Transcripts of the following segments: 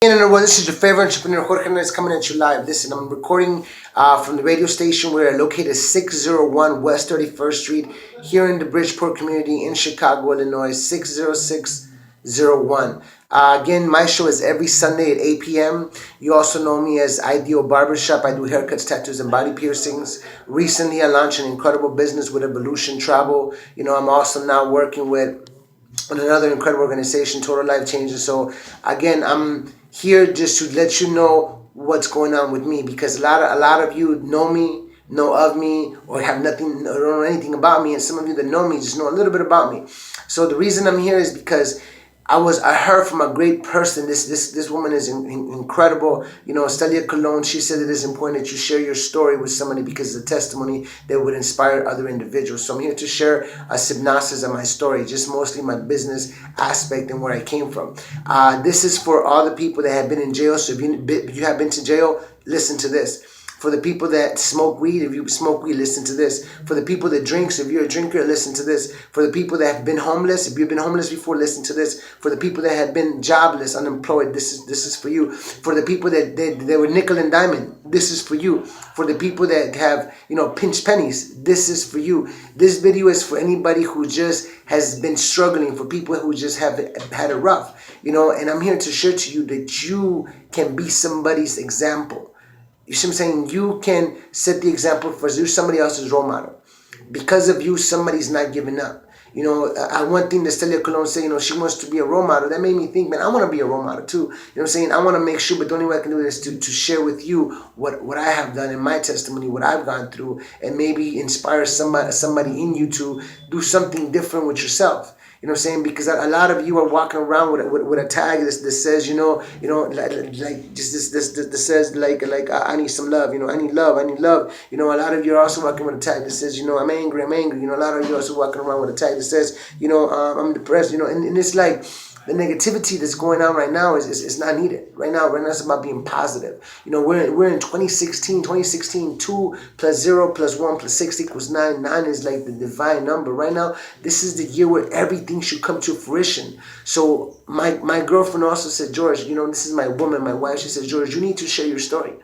Hey, everyone, this is your favorite entrepreneur, Jorge Hernandez, coming at you live. Listen, I'm recording from the radio station. We're located 601 West 31st Street here in the Bridgeport community in Chicago, Illinois, 60601. Again, my show is every Sunday at 8 p.m. You also know me as Ideal Barbershop. I do haircuts, tattoos, and body piercings. Recently, I launched an incredible business with Evolution Travel. I'm also now working with another incredible organization, Total Life Changes. So again, I'm here just to let you know what's going on with me, because a lot of you know me, know of me, or have nothing, or don't know anything about me, and some of you that know me just know a little bit about me. So the reason I'm here is because I heard from a great person. This woman is incredible. Stelia Colon. She said it is important that you share your story with somebody because it's a testimony that would inspire other individuals. So I'm here to share a synopsis of my story, just mostly my business aspect and where I came from. This is for all the people that have been in jail. So if you have been to jail, listen to this. For the people that smoke weed, if you smoke weed, listen to this. For the people that drink, so if you're a drinker, listen to this. For the people that have been homeless, if you've been homeless before, listen to this. For the people that have been jobless, unemployed, this is for you. For the people that they were nickel and diamond, this is for you. For the people that have pinched pennies, this is for you. This video is for anybody who just has been struggling, for people who just have had it rough, and I'm here to share to you that you can be somebody's example. You see what I'm saying? You can set the example for you, somebody else's role model. Because of you, somebody's not giving up. One thing that Stelia Colon said, she wants to be a role model. That made me think, man, I want to be a role model too. I want to make sure, but the only way I can do this is to share with you what I have done in my testimony, what I've gone through, and maybe inspire somebody in you to do something different with yourself. Because a lot of you are walking around with a tag that says, that says I need some love, I need love. A lot of you are also walking with a tag that says, I'm angry. A lot of you are also walking around with a tag that says, I'm depressed, and it's like, the negativity that's going on right now is not needed. Right now it's about being positive. We're in 2016, 2 plus 0 plus 1 plus 6 equals 9. 9 is like the divine number. Right now, this is the year where everything should come to fruition. So my girlfriend also said, George, this is my woman, my wife. She said, George, you need to share your story,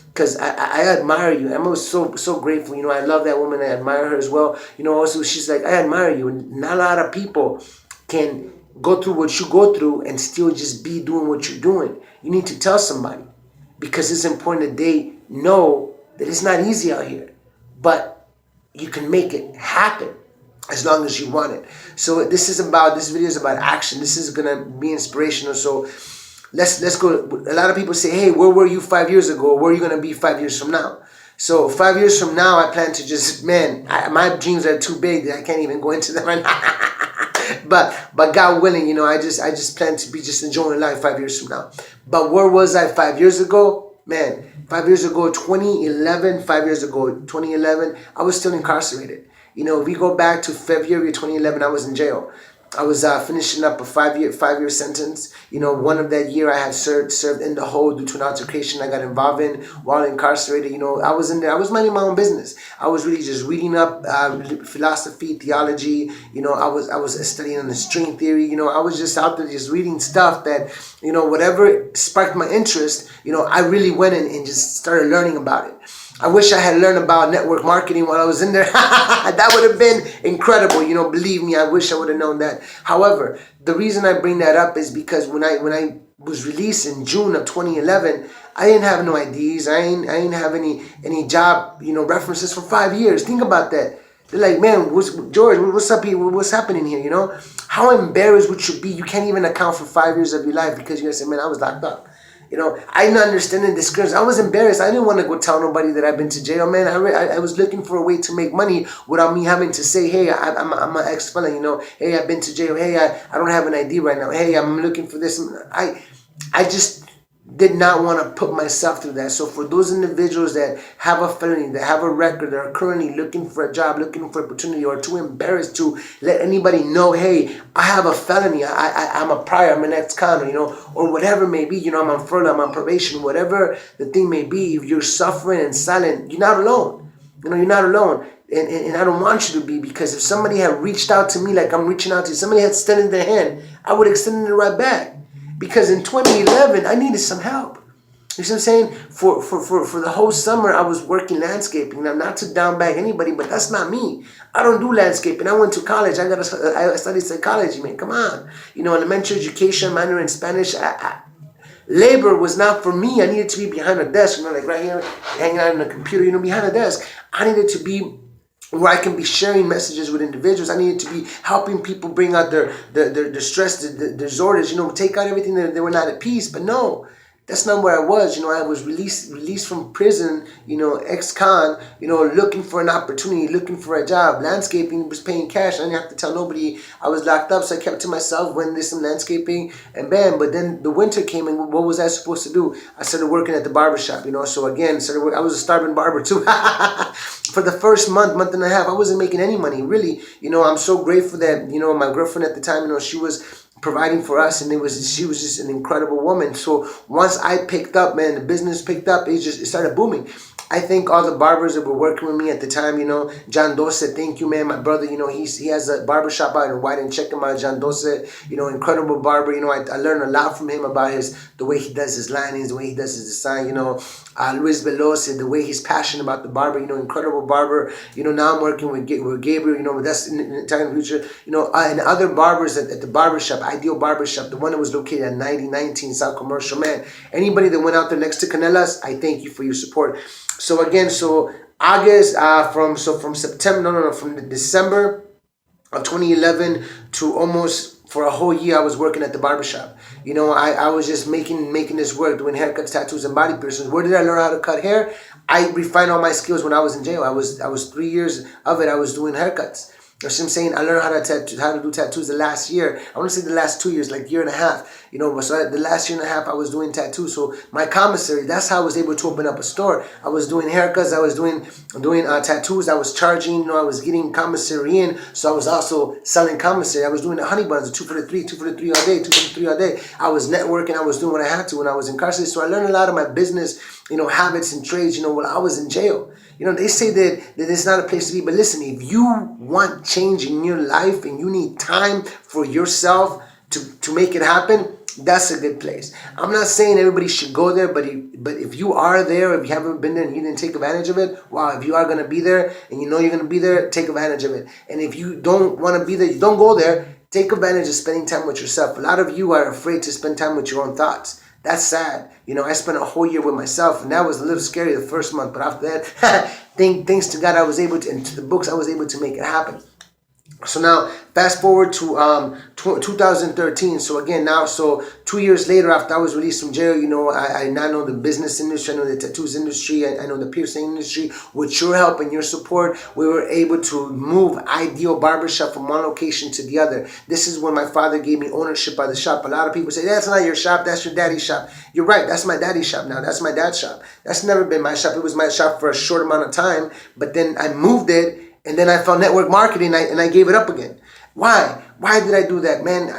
because I admire you. I'm so grateful. I love that woman. I admire her as well. Also, she's like, I admire you. And not a lot of people can go through what you go through and still just be doing what you're doing. You need to tell somebody, because it's important that they know that it's not easy out here, but you can make it happen as long as you want it. So this video is about action. This is gonna be inspirational. So let's go. A lot of people say, hey, where were you 5 years ago? Where are you gonna be 5 years from now? So 5 years from now, I plan to just, my dreams are too big that I can't even go into them right now. But God willing, I just plan to be just enjoying life 5 years from now. But where was I 5 years ago? 5 years ago, 2011, 5 years ago, 2011, I was still incarcerated. If we go back to February 2011, I was in jail. I was finishing up a five-year sentence. One of that year I had served in the hole due to an altercation I got involved in while incarcerated. I was in there. I was minding my own business. I was really just reading up philosophy, theology. I was studying on the string theory. I was just out there just reading stuff that, whatever sparked my interest, I really went in and just started learning about it. I wish I had learned about network marketing while I was in there. That would have been incredible. Believe me, I wish I would have known that. However, the reason I bring that up is because when I was released in June of 2011, I didn't have no IDs. I didn't have any job, references for 5 years. Think about that. They're like, man, George, what's up here? What's happening here? How embarrassed would you be? You can't even account for 5 years of your life because you're saying, man, I was locked up. I didn't understand the discouragement. I was embarrassed. I didn't want to go tell nobody that I've been to jail, man. I was looking for a way to make money without me having to say, hey, I'm an ex-felon, Hey, I've been to jail. Hey, I don't have an ID right now. Hey, I'm looking for this. I just did not want to put myself through that. So for those individuals that have a felony, that have a record, that are currently looking for a job, looking for opportunity, or too embarrassed to let anybody know, hey, I have a felony, I'm a prior, I'm an ex-con, or whatever it may be, I'm on furlough, I'm on probation, whatever the thing may be, if you're suffering and silent, you're not alone. You're not alone. And I don't want you to be, because if somebody had reached out to me like I'm reaching out to you, somebody had extended their hand, I would extend it right back. Because in 2011, I needed some help. You see what I'm saying? For the whole summer, I was working landscaping. Now, not to downbag anybody, but that's not me. I don't do landscaping. I went to college. I studied psychology, man. Come on. Elementary education, minor in Spanish. Labor was not for me. I needed to be behind a desk, like right here, hanging out on a computer, behind a desk. I needed to be where I can be sharing messages with individuals. I needed to be helping people bring out their stress, their disorders, take out everything that they were not at peace. But no, that's not where I was. I was released from prison, ex-con, looking for an opportunity, looking for a job. Landscaping was paying cash. I didn't have to tell nobody I was locked up, so I kept it to myself, went and did some landscaping, and bam. But then the winter came, and what was I supposed to do? I started working at the barbershop, So again, I was a starving barber too. For the first month and a half, I wasn't making any money, really. I'm so grateful that, my girlfriend at the time, she was providing for us, and she was just an incredible woman. So once I picked up, man, the business picked up, it started booming. I thank all the barbers that were working with me at the time, John Doce, thank you, man. My brother, he has a barbershop out in White, and check him out, John Doce, incredible barber. I learned a lot from him about the way he does his linings, the way he does his design, Luis Veloz, the way he's passionate about the barber, incredible barber. Now I'm working with Gabriel, that's in the time future, and other barbers at the barbershop, Ideal Barbershop, the one that was located at 9019 South Commercial, man. Anybody that went out there next to Canelas, I thank you for your support. So again, August, from September, from the December of 2011 to almost for a whole year, I was working at the barbershop. I was just making this work, doing haircuts, tattoos, and body piercings. Where did I learn how to cut hair? I refined all my skills when I was in jail. I was 3 years of it. I was doing haircuts. You know what I'm saying? I learned how to do tattoos the last year. I want to say the last 2 years, like year and a half. So the last year and a half I was doing tattoos. So my commissary, that's how I was able to open up a store. I was doing haircuts. I was doing tattoos. I was charging. I was getting commissary in. So I was also selling commissary. I was doing the honey buns, 2 for the 3, 2 for the 3 all day, 2 for the 3 all day. I was networking. I was doing what I had to when I was incarcerated. So I learned a lot of my business, habits and trades, when I was in jail. They say that it's not a place to be, but listen, if you want change in your life and you need time for yourself to make it happen, that's a good place. I'm not saying everybody should go there, but if you are there, if you haven't been there and you didn't take advantage of it, wow, if you are going to be there and you're going to be there, take advantage of it. And if you don't want to be there, you don't go there, take advantage of spending time with yourself. A lot of you are afraid to spend time with your own thoughts. That's sad. I spent a whole year with myself, and that was a little scary the first month. But after that, thanks to God, I was able to, and to the books, I was able to make it happen. So now, fast forward to 2013. So again, 2 years later, after I was released from jail, I now know the business industry, I know the tattoos industry, I know the piercing industry. With your help and your support, we were able to move Ideal Barbershop from one location to the other. This is when my father gave me ownership of the shop. A lot of people say, that's not your shop, that's your daddy's shop. You're right, that's my daddy's shop now. That's my dad's shop. That's never been my shop. It was my shop for a short amount of time, but then I moved it. And then I found network marketing and I gave it up again. Why? Why did I do that, man?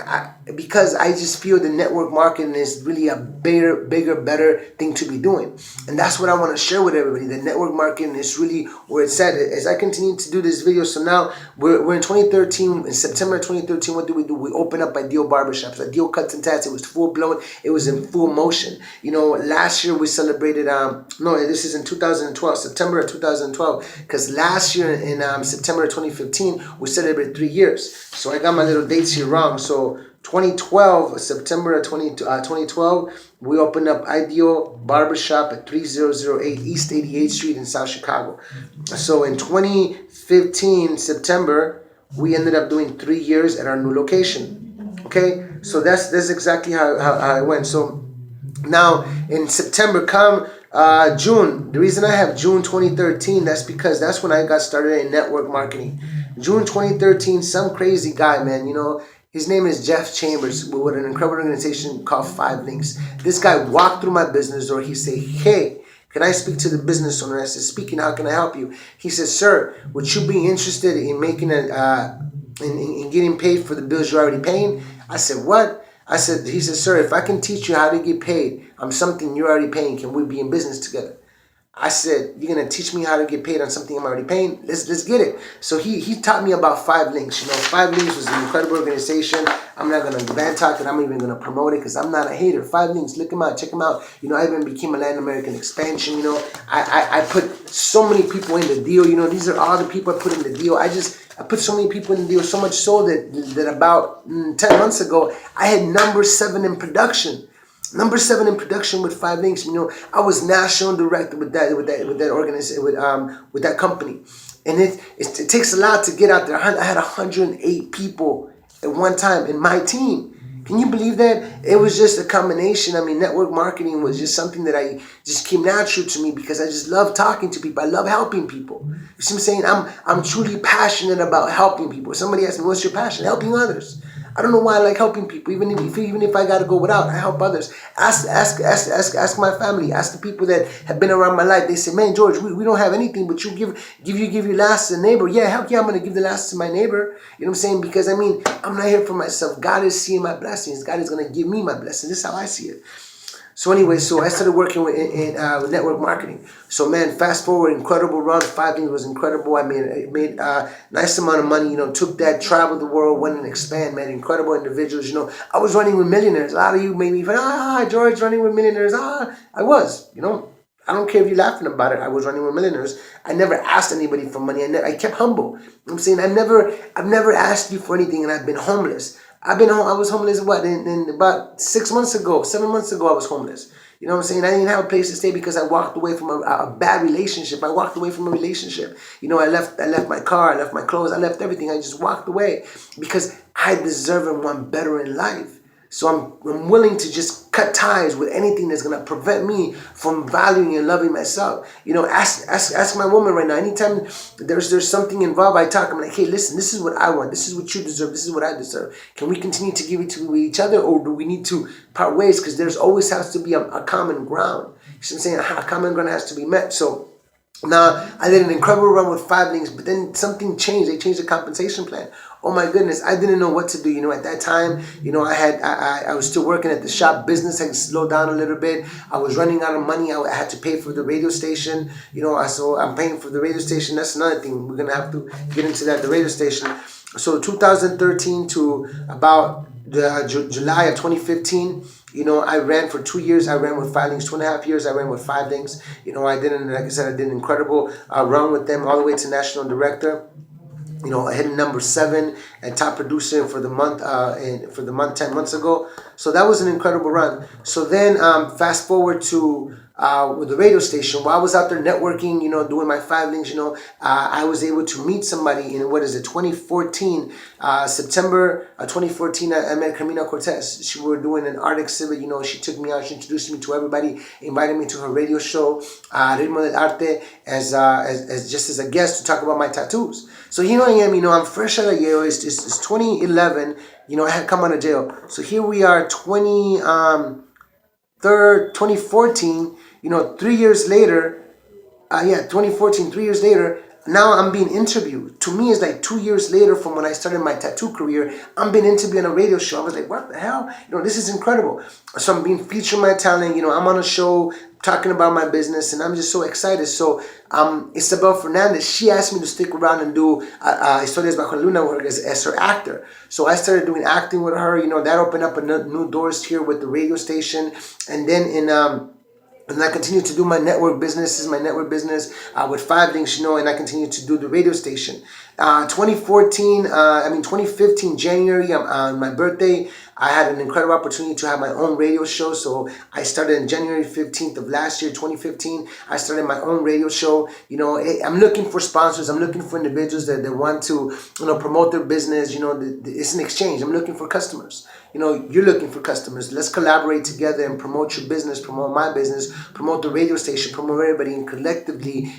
Because I just feel the network marketing is really a bigger, better thing to be doing. And that's what I want to share with everybody. The network marketing is really where it's at. As I continue to do this video, so now we're in 2013, in September 2013, what do? We opened up Ideal Barbershops, Ideal Cuts and Tats. It was full blown. It was in full motion. Last year we celebrated, this is in 2012, September of 2012, because last year in September of 2015, we celebrated 3 years. So I got my little dates here wrong. So 2012, September of 2012, we opened up Ideal Barbershop at 3008 East 88th Street in South Chicago. So in 2015, September, we ended up doing 3 years at our new location. Okay, so that's exactly how it went. So now in September, June, the reason I have June 2013, that's because that's when I got started in network marketing. June 2013, some crazy guy, man, his name is Jeff Chambers with an incredible organization called 5 Links. This guy walked through my business door. He said, hey, can I speak to the business owner? I said, speaking, how can I help you? He said, sir, would you be interested in making in getting paid for the bills you're already paying? I said, what? He said, sir, if I can teach you how to get paid on something you're already paying, can we be in business together? I said, you're gonna teach me how to get paid on something I'm already paying? Let's get it. So he taught me about Five Links. You know, Five Links was an incredible organization. I'm not gonna bad talk it. I'm even gonna promote it because I'm not a hater. Five Links, look them out, check them out. You know, I even became a Latin American expansion. You know, I put so many people in the deal. You know, these are all the people I put in the deal. I put so many people in the deal, so much so that about 10 months ago, I had number 7 in production. Number 7 in production with Five Links. You know, I was national director with that organization, with that company, and it takes a lot to get out there. I had 108 people at one time in my team. Can you believe that? It was just a combination. I mean, network marketing was just something that I just came natural to me because I just love talking to people. I love helping people. You see what I'm saying? I'm truly passionate about helping people. Somebody asked me, "What's your passion?" Helping others. I don't know why I like helping people. Even if I gotta go without, I help others. Ask my family. Ask the people that have been around my life. They say, "Man, George, we don't have anything, but you give your last to the neighbor." Yeah, heck yeah, I'm gonna give the last to my neighbor. You know what I'm saying? Because I mean, I'm not here for myself. God is seeing my blessings. God is gonna give me my blessings. This is how I see it. So anyway, so I started working with network marketing. So man, fast forward, incredible run. Five Links was incredible. I made nice amount of money. You know, took that, traveled the world, went and expand. Man, incredible individuals. You know, I was running with millionaires. A lot of you made me feel, George, running with millionaires. I was. You know, I don't care if you're laughing about it. I was running with millionaires. I never asked anybody for money. I kept humble. You know what I'm saying? I've never asked you for anything, and I've been homeless. I was homeless in about 6 months ago, 7 months ago I was homeless. You know what I'm saying? I didn't have a place to stay because I walked away from a bad relationship. I walked away from a relationship. You know, I left my car, I left my clothes, I left everything. I just walked away because I deserve and want better in life. So I'm willing to just cut ties with anything that's gonna prevent me from valuing and loving myself. You know, ask my woman right now. Anytime there's something involved, I talk. I'm like, hey, listen, this is what I want. This is what you deserve. This is what I deserve. Can we continue to give it to each other, or do we need to part ways? Because there's always has to be a common ground. You see what I'm saying? A common ground has to be met. So now, I did an incredible run with Five Links, but then something changed. They changed the compensation plan. Oh my goodness, I didn't know what to do. You know, at that time, you know, I was still working at the shop. Business had slowed down a little bit. I was running out of money. I had to pay for the radio station. You know, so I'm paying for the radio station. That's another thing. We're gonna have to get into that. The radio station. So 2013 to about July of 2015. You know, I ran for 2 years. I ran with Five Links. 2.5 years, I ran with Five Links. You know, like I said, I did an incredible run with them all the way to national director. You know, I hit number 7 and top producer for the month 10 months ago. So that was an incredible run. So then fast forward to with the radio station. While I was out there networking, you know, doing my Five Links, you know, I was able to meet somebody in, 2014, September 2014, I met Carmina Cortez. She were doing an art exhibit, you know, she took me out, she introduced me to everybody, invited me to her radio show, Ritmo del Arte, as just as a guest to talk about my tattoos. So here I am, you know, I'm fresh out of Yale. It's 2011, you know, I had come out of jail. So here we are, 2014, you know, 3 years later, 2014, 3 years later, now I'm being interviewed. To me, it's like 2 years later from when I started my tattoo career, I'm being interviewed on a radio show. I was like, what the hell? You know, this is incredible. So I'm being featured my talent. You know, I'm on a show talking about my business, and I'm just so excited. So Isabel Fernandez, she asked me to stick around and do Historias Bajo la Luna with her as her actor. So I started doing acting with her. You know, that opened up new doors here with the radio station. And then and I continue to do my network business with Five Links, you know, and I continue to do the radio station. 2015, January, on my birthday, I had an incredible opportunity to have my own radio show. So I started on January 15th of last year, 2015. I started my own radio show. You know, I'm looking for sponsors. I'm looking for individuals that want to, you know, promote their business. You know, it's an exchange. I'm looking for customers. You know, you're looking for customers. Let's collaborate together and promote your business, promote my business, promote the radio station, promote everybody, and collectively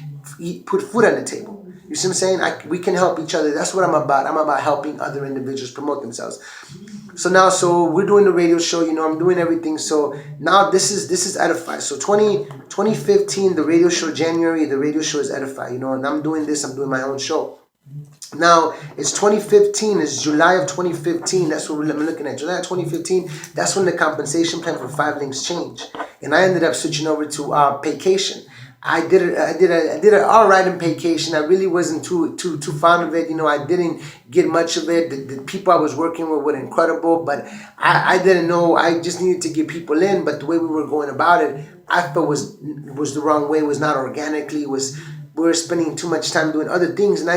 put food on the table. You see what I'm saying? We can help each other. That's what I'm about. I'm about helping other individuals promote themselves. So we're doing the radio show. You know, I'm doing everything. So now this is Edify. So 2015, the radio show, January, the radio show is Edify. You know, and I'm doing my own show. Now, it's 2015, it's July of 2015, that's what I'm looking at. July of 2015, that's when the compensation plan for Five Links changed. And I ended up switching over to Paycation. I did an all right in vacation. I really wasn't too fond of it. I didn't get much of it. The people I was working with were incredible, but I didn't know. I just needed to get people in, but the way we were going about it, I felt was the wrong way. It was not organically. We were spending too much time doing other things, and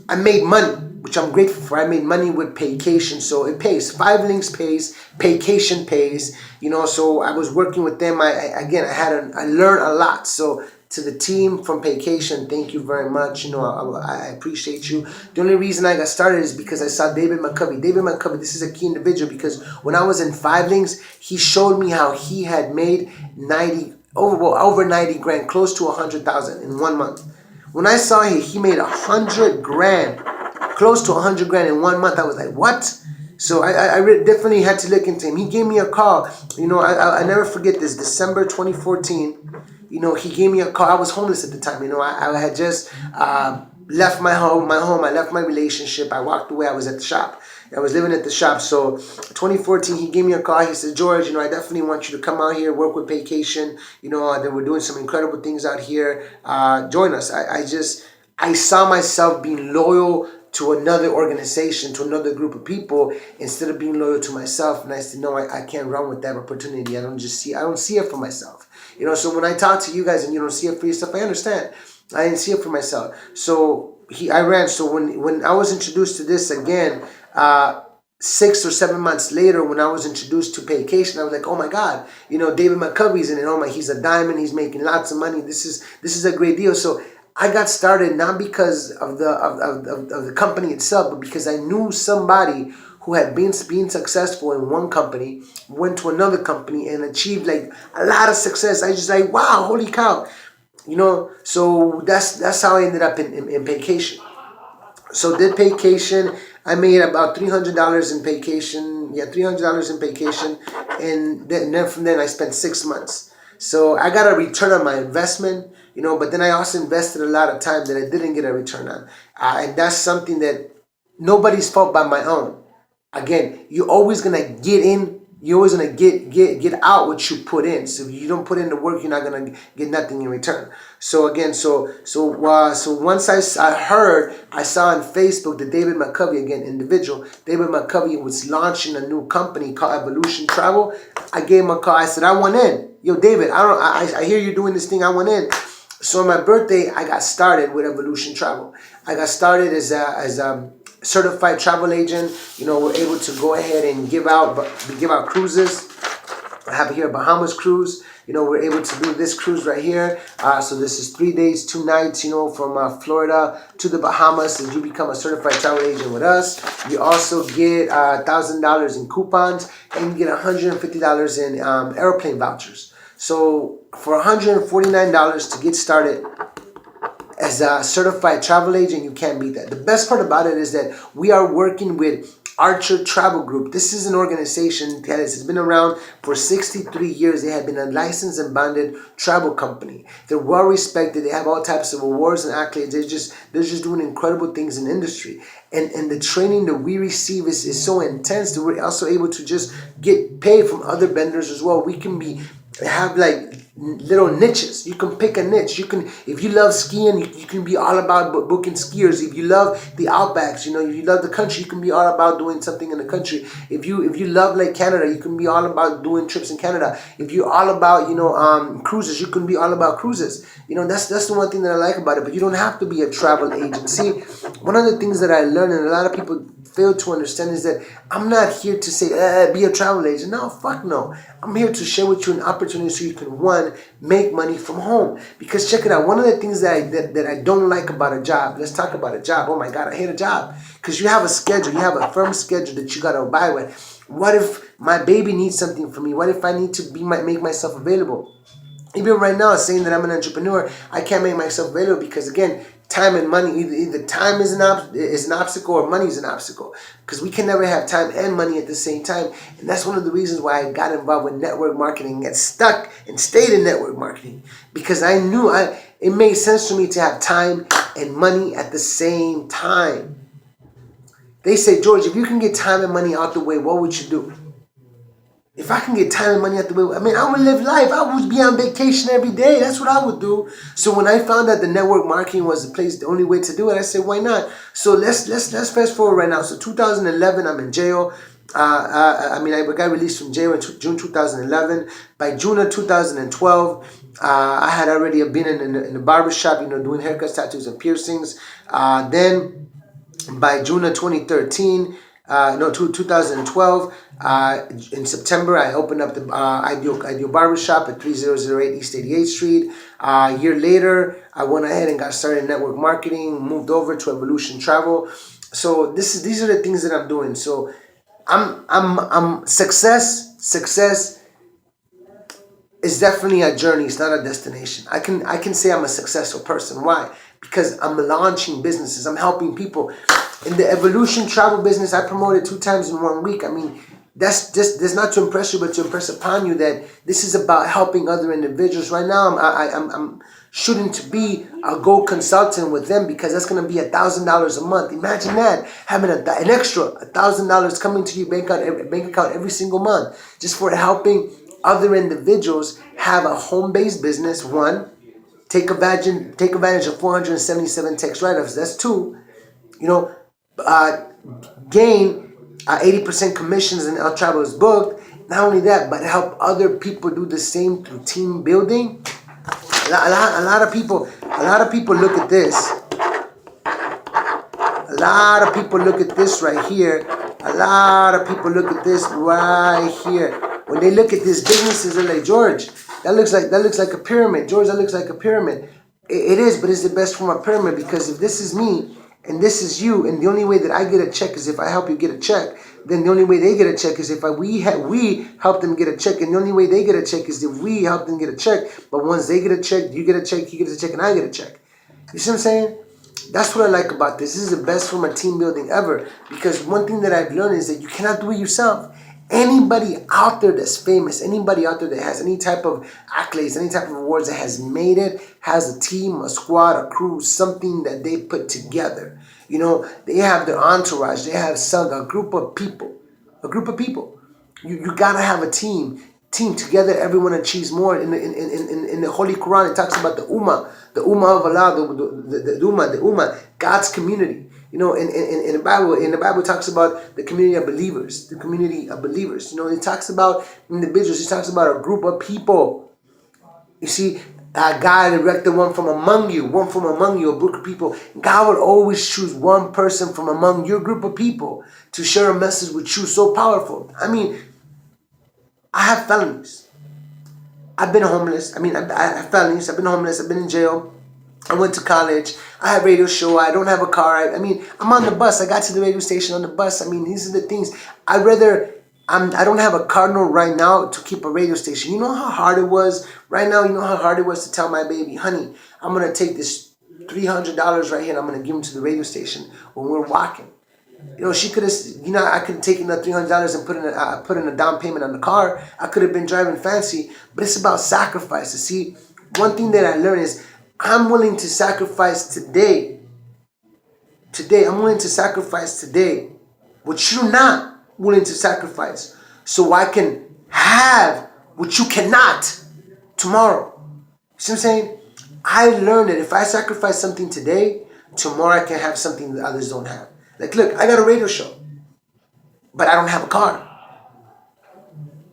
I made money, which I'm grateful for. I made money with Paycation, so it pays. Five Links pays, Paycation pays. So I was working with them. I learned a lot. So to the team from Paycation, thank you very much. I appreciate you. The only reason I got started is because I saw David McCovey. David McCovey, this is a key individual because when I was in Five Links, he showed me how he had made over 90 grand, close to 100,000 in 1 month. When I saw he made 100 grand, close to 100 grand in 1 month, I was like, what? So I definitely had to look into him. He gave me a call. I never forget this. December 2014. He gave me a call. I was homeless at the time. I had just left my home. I left my relationship. I walked away. I was at the shop. I was living at the shop. So 2014, he gave me a call. He said, George, I definitely want you to come out here, work with Paycation. That we're doing some incredible things out here. Join us. I saw myself being loyal to another organization, to another group of people, instead of being loyal to myself. And I said, no, I can't run with that opportunity. I don't see it for myself. So when I talk to you guys and you don't see it for yourself, I understand. I didn't see it for myself. So I ran. So when I was introduced to this again, 6 or 7 months later, when I was introduced to Paycation, I was like, oh my God, David McCovey's in it. Oh my, he's a diamond. He's making lots of money. This is a great deal. So I got started not because of the company itself, but because I knew somebody who had been successful in one company, went to another company and achieved like a lot of success. I just like, wow, holy cow. So that's how I ended up in Paycation. So did Paycation. I made about $300 in Paycation. Yeah, $300 in Paycation. And then from then I spent 6 months. So I got a return on my investment, but then I also invested a lot of time that I didn't get a return on. And that's something that nobody's fault by my own. Again, you're always going to get in. You're always going to get out what you put in. So if you don't put in the work, you're not going to get nothing in return. So again, so once I saw on Facebook that David McCovey, again, individual, David McCovey was launching a new company called Evolution Travel. I gave him a call. I said, I want in. Yo, David, I hear you doing this thing. I want in. So on my birthday, I got started with Evolution Travel. I got started as a certified travel agent. We're able to go ahead and give out cruises. I have here a Bahamas cruise. We're able to do this cruise right here. So this is 3 days, 2 nights, from Florida to the Bahamas. As you become a certified travel agent with us, you also get $1,000 in coupons and you get $150 in airplane vouchers. So for $149 to get started as a certified travel agent, you can't beat that. The best part about it is that we are working with Archer Travel Group. This is an organization that has been around for 63 years. They have been a licensed and bonded travel company. They're well respected. They have all types of awards and accolades. They're just doing incredible things in the industry. And the training that we receive is so intense that we're also able to just get paid from other vendors as well. We can have like little niches. You can pick a niche. If you love skiing, you can be all about booking skiers. If you love the outbacks, if you love the country, you can be all about doing something in the country. If you love like Canada, you can be all about doing trips in Canada. If you're all about cruises, you can be all about cruises. That's the one thing that I like about it. But you don't have to be a travel agent. See, one of the things that I learned, and a lot of people fail to understand, is that I'm not here to say be a travel agent. No, fuck no. I'm here to share with you an opportunity so you can, one, make money from home. Because check it out, one of the things that I don't like about a job, let's talk about a job. Oh my God, I hate a job. Because you have a schedule, you have a firm schedule that you got to abide with. What if my baby needs something from me? What if I need to make myself available? Even right now, saying that I'm an entrepreneur, I can't make myself available because, again, time and money, either time is an obstacle or money is an obstacle, because we can never have time and money at the same time. And that's one of the reasons why I got involved with network marketing and got stuck and stayed in network marketing, because I knew it made sense for me to have time and money at the same time. They say, George, if you can get time and money out the way, what would you do? If I can get time and money out the way, I mean, I would live life. I would be on vacation every day. That's what I would do. So when I found that the network marketing was the only way to do it, I said, why not? So let's fast forward right now. So 2011, I'm in jail. I got released from jail in June 2011. By June of 2012, I had already been in the barbershop, doing haircuts, tattoos, and piercings. Then by June of 2013, 2012, in September, I opened up the Ideal Barbershop at 3008 East 88th Street. A year later, I went ahead and got started in network marketing, moved over to Evolution Travel. So these are the things that I'm doing. So I'm success is definitely a journey. It's not a destination. I can say I'm a successful person. Why? Because I'm launching businesses. I'm helping people. In the Evolution Travel business, I promoted 2 times in 1 week. I mean, that's not to impress you, but to impress upon you that this is about helping other individuals. Right now, I'm shooting to be a gold consultant with them, because that's going to be $1,000 a month. Imagine that, having an extra $1,000 coming to your bank account every single month, just for helping other individuals have a home-based business. 1, take advantage of 477 tax write-offs. That's 2. Gain 80% commissions in El Travel's book. Not only that, but help other people do the same through team building. A lot of people look at this. A lot of people look at this right here. A lot of people look at this right here. When they look at these businesses, they're like, George, that looks like a pyramid. George, that looks like a pyramid. It is, but it's the best form of pyramid, because if this is me and this is you, and the only way that I get a check is if I help you get a check, then the only way they get a check is if we help them get a check, and the only way they get a check is if we help them get a check. But once they get a check, you get a check, he gets a check, and I get a check. You see what I'm saying? That's what I like about this. This is the best form of team building ever, because one thing that I've learned is that you cannot do it yourself. Anybody out there that's famous, anybody out there that has any type of accolades, any type of awards, that has made it, has a team, a squad, a crew, something that they put together. They have their entourage. They have a group of people. You gotta have a team. Together, everyone achieves more. In the Holy Quran, it talks about the Ummah of Allah, the Ummah, God's community. In the Bible, it talks about the community of believers. It talks about individuals. It talks about a group of people. You see, God erected one from among you, a group of people. God would always choose one person from among your group of people to share a message with you so powerful. I mean, I have felonies. I've been homeless. I have felonies. I've been homeless. I've been in jail. I went to college. I have a radio show. I don't have a car. I'm on the bus. I got to the radio station on the bus. These are the things. I don't have a car right now to keep a radio station. You know how hard it was? Right now, you know how hard it was to tell my baby, honey, I'm going to take this $300 right here and I'm going to give them to the radio station when we're walking. She could have, I could have taken the $300 and put in a down payment on the car. I could have been driving fancy, but it's about sacrifice. See, one thing that I learned is I'm willing to sacrifice today. I'm willing to sacrifice today what you're not willing to sacrifice, so I can have what you cannot tomorrow. See what I'm saying? I learned that if I sacrifice something today, tomorrow I can have something that others don't have. Like, look, I got a radio show, but I don't have a car.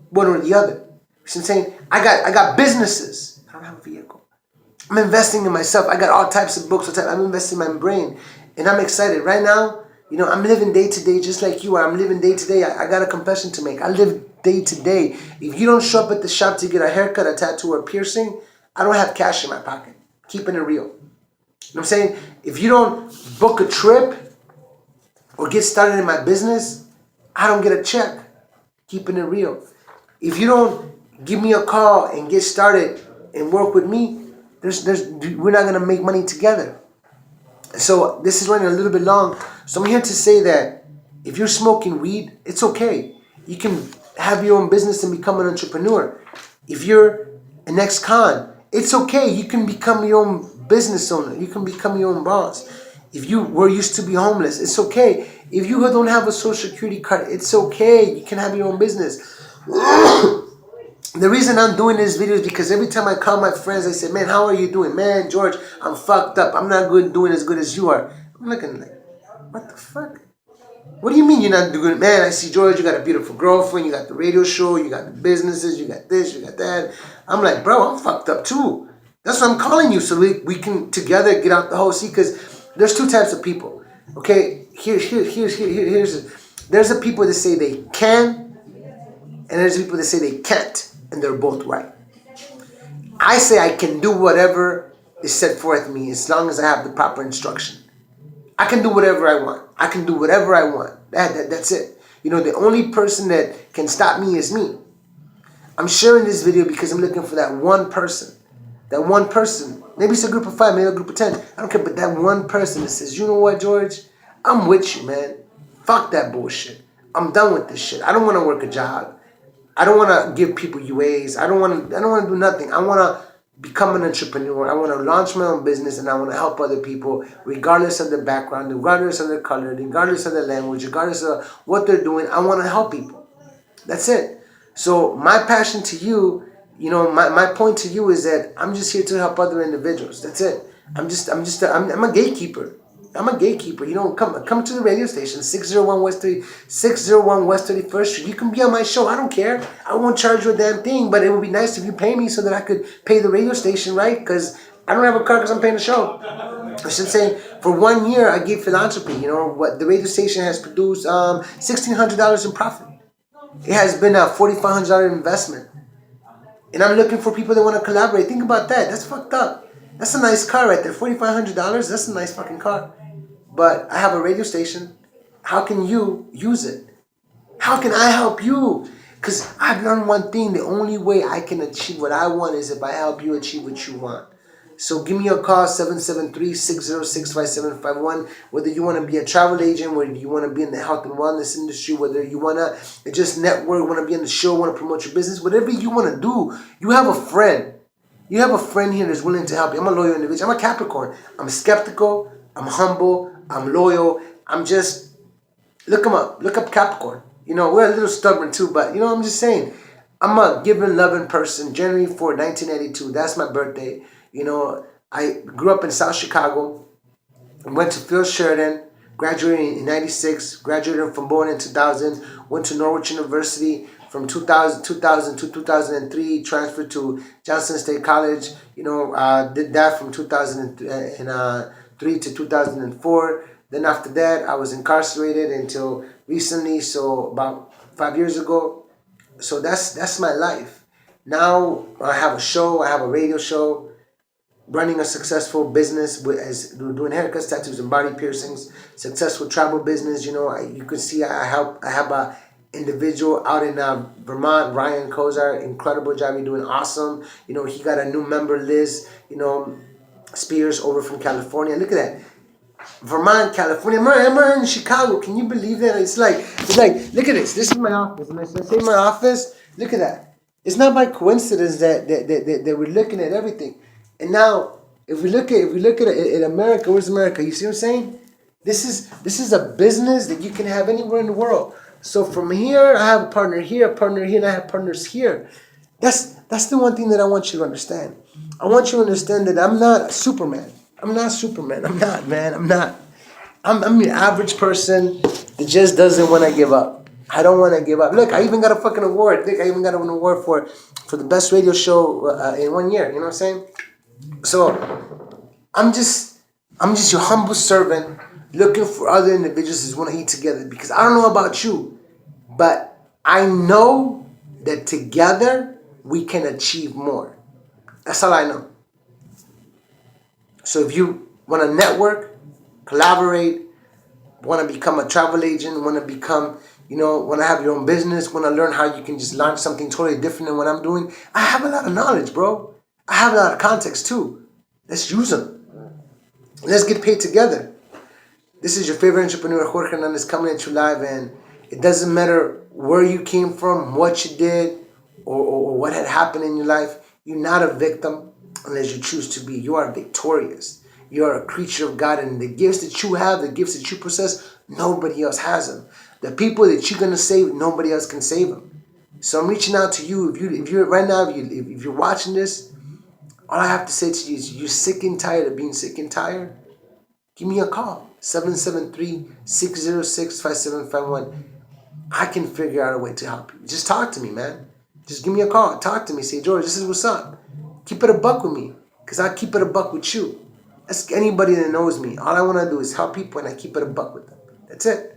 One or the other. See what I'm saying? I got businesses. I don't have a vehicle. I'm investing in myself. I got all types of books. I'm investing in my brain. And I'm excited. Right now, I'm living day to day just like you are. I'm living day to day. I got a confession to make. I live day to day. If you don't show up at the shop to get a haircut, a tattoo, or a piercing, I don't have cash in my pocket. Keeping it real. You know what I'm saying? If you don't book a trip or get started in my business, I don't get a check. Keeping it real. If you don't give me a call and get started and work with me, we're not going to make money together. So this is running a little bit long. So I'm here to say that if you're smoking weed, it's okay. You can have your own business and become an entrepreneur. If you're an ex-con, it's okay. You can become your own business owner. You can become your own boss. If you were used to be homeless, it's okay. If you don't have a social security card, it's okay. You can have your own business. The reason I'm doing this video is because every time I call my friends, I say, man, how are you doing? Man, George, I'm fucked up. I'm not doing as good as you are. I'm looking like, what the fuck? What do you mean you're not doing? Man, I see, George, you got a beautiful girlfriend, you got the radio show, you got the businesses, you got this, you got that. I'm like, bro, I'm fucked up too. That's why I'm calling you, so we can together get out the whole. See, because there's two types of people. Okay, here's there's the people that say they can, and there's the people that say they can't, and they're both right. I say I can do whatever is set forth me as long as I have the proper instruction. I can do whatever I want. I can do whatever I want. That's it. You know, the only person that can stop me is me. I'm sharing this video because I'm looking for that one person. That one person. Maybe it's a group of 5, maybe a group of 10. I don't care, but that one person that says, you know what, George? I'm with you, man. Fuck that bullshit. I'm done with this shit. I don't want to work a job. I don't want to give people UAs. I don't want to do nothing. I want to become an entrepreneur. I want to launch my own business, and I want to help other people regardless of their background, regardless of their color, regardless of their language, regardless of what they're doing. I want to help people. That's it. So my passion to you, you know, my point to you is that I'm just here to help other individuals. That's it. I'm a gatekeeper. I'm a gatekeeper. You know, come to the radio station, 601 West 31st Street. You can be on my show. I don't care. I won't charge you a damn thing, but it would be nice if you pay me so that I could pay the radio station, right? Because I don't have a car because I'm paying the show. I should say, for 1 year, I gave philanthropy. You know, what the radio station has produced $1,600 in profit. It has been a $4,500 investment. And I'm looking for people that want to collaborate. Think about that. That's fucked up. That's a nice car right there. $4,500. That's a nice fucking car. But I have a radio station. How can you use it? How can I help you? Because I've learned one thing. The only way I can achieve what I want is if I help you achieve what you want. So give me a call, 773-606-5751. Whether you want to be a travel agent, whether you want to be in the health and wellness industry, whether you want to just network, want to be on the show, want to promote your business, whatever you want to do, you have a friend. You have a friend here that's willing to help you. I'm a loyal individual. I'm a Capricorn. I'm skeptical. I'm humble. I'm loyal. I'm just, look them up. Look up Capricorn. You know, we're a little stubborn too, but you know, I'm just saying, I'm a giving, loving person. January 4, 1982. That's my birthday. You know, I grew up in South Chicago, went to Phil Sheridan, graduated in 96, graduated from Bowen in 2000, went to Norwich University from 2000 to 2003, transferred to Johnson State College, you know, did that from 2003 to 2004. Then after that, I was incarcerated until recently, so about 5 years ago. So that's my life. Now I have a show, I have a radio show, running a successful business as doing haircuts, tattoos, and body piercings. Successful travel business. You know, you can see I have a individual out in Vermont, Ryan Kozar. Incredible job. You're doing awesome. You know, he got a new member, Liz. You know, Spears over from California. Look at that. Vermont, California. I'm in Chicago. Can you believe that? It's like, look at this. This is my office. And I say my office. Look at that. It's not by coincidence that we're looking at everything. And now, if we look at America, where's America? You see what I'm saying? This is a business that you can have anywhere in the world. So from here, I have a partner here, and I have partners here. That's the one thing that I want you to understand. I want you to understand that I'm not Superman. I'm not Superman. I'm not, man. I'm not. I'm an average person that just doesn't want to give up. I don't want to give up. Look, I even got a fucking award. Look, I even got an award for the best radio show in 1 year. You know what I'm saying? So I'm just your humble servant looking for other individuals that want to eat together, because I don't know about you, but I know that together we can achieve more. That's all I know. So if you want to network, collaborate, want to become a travel agent, want to become, you know, want to have your own business, want to learn how you can just launch something totally different than what I'm doing, I have a lot of knowledge, bro. I have a lot of context too. Let's use them. Let's get paid together. This is your favorite entrepreneur, Jorge Hernandez, coming at you live, and it doesn't matter where you came from, what you did, or what had happened in your life. You're not a victim unless you choose to be. You are victorious. You are a creature of God, and the gifts that you have, the gifts that you possess, nobody else has them. The people that you're going to save, nobody else can save them. So I'm reaching out to you. If you're right now, if you're watching this, all I have to say to you is you're sick and tired of being sick and tired. Give me a call, 773-606-5751. I can figure out a way to help you. Just talk to me, man. Just give me a call. Talk to me. Say, George, this is what's up. Keep it a buck with me, because I keep it a buck with you. Ask anybody that knows me. All I want to do is help people, and I keep it a buck with them. That's it.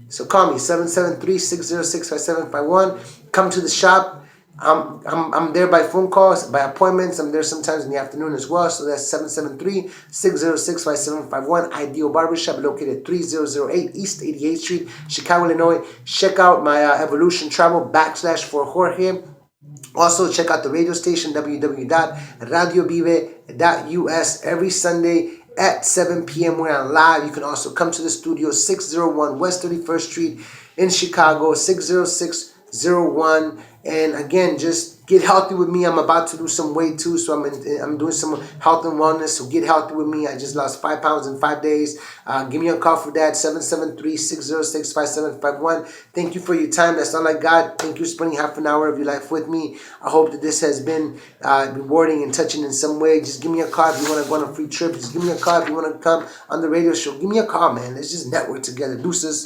So call me, 773-606-5751. Come to the shop. I'm there by phone calls, by appointments. I'm there sometimes in the afternoon as well. So that's 773-606-5751. Ideal Barbershop, located at 3008 East 88th Street, Chicago, Illinois. Check out my Evolution Travel / for Jorge. Also, check out the radio station, www.radiovive.us. Every Sunday at 7 p.m. we're on live. You can also come to the studio, 601 West 31st Street in Chicago, 60601. And again, just get healthy with me. I'm about to lose some weight too, so I'm doing some health and wellness. So get healthy with me. I just lost 5 pounds in 5 days. Give me a call for that, 773-606-5751. Thank you for your time. That's all I got. Thank you for spending half an hour of your life with me. I hope that this has been rewarding and touching in some way. Just give me a call if you want to go on a free trip. Just give me a call if you want to come on the radio show. Give me a call, man. Let's just network together. Deuces.